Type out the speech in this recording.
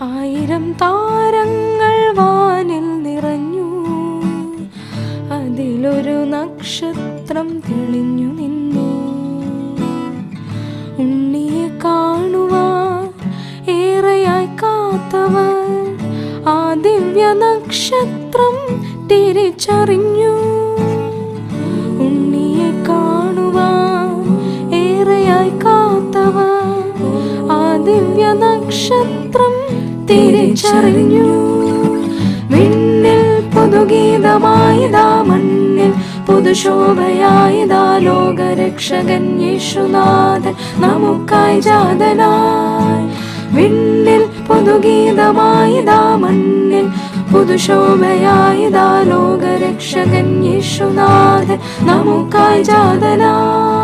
ആയിരം താരങ്ങൾ വാനിൽ നിറഞ്ഞു, അതിലൊരു നക്ഷത്രം തെളിഞ്ഞു നിന്നു. ഉണ്ണിയെ കാണുവാൻ ഏറെയായി കാത്തവർ ആ ദിവ്യ നക്ഷത്രം തിരിച്ചറിഞ്ഞു. ഉണ്ണിയെ കാണുവാൻ ഏറെയായി കാത്തവർ ആ ദിവ്യ നക്ഷത്രം തിരിച്ചറിഞ്ഞു. വിണ്ണിൽ പുതുഗീതമായിതാ, മണ്ണിൽ പുതുശോഭയായിതാ, ലോകരക്ഷകൻ യേശുനാഥൻ നമുക്കായി ജാതനായി. വിണ്ണിൽ പുതുഗീതമായിതാ, മണ്ണിൽ പുതുശോഭയായിതാ, ലോകരക്ഷകൻ യേശുനാഥൻ നമുക്കായി ജാതനായി.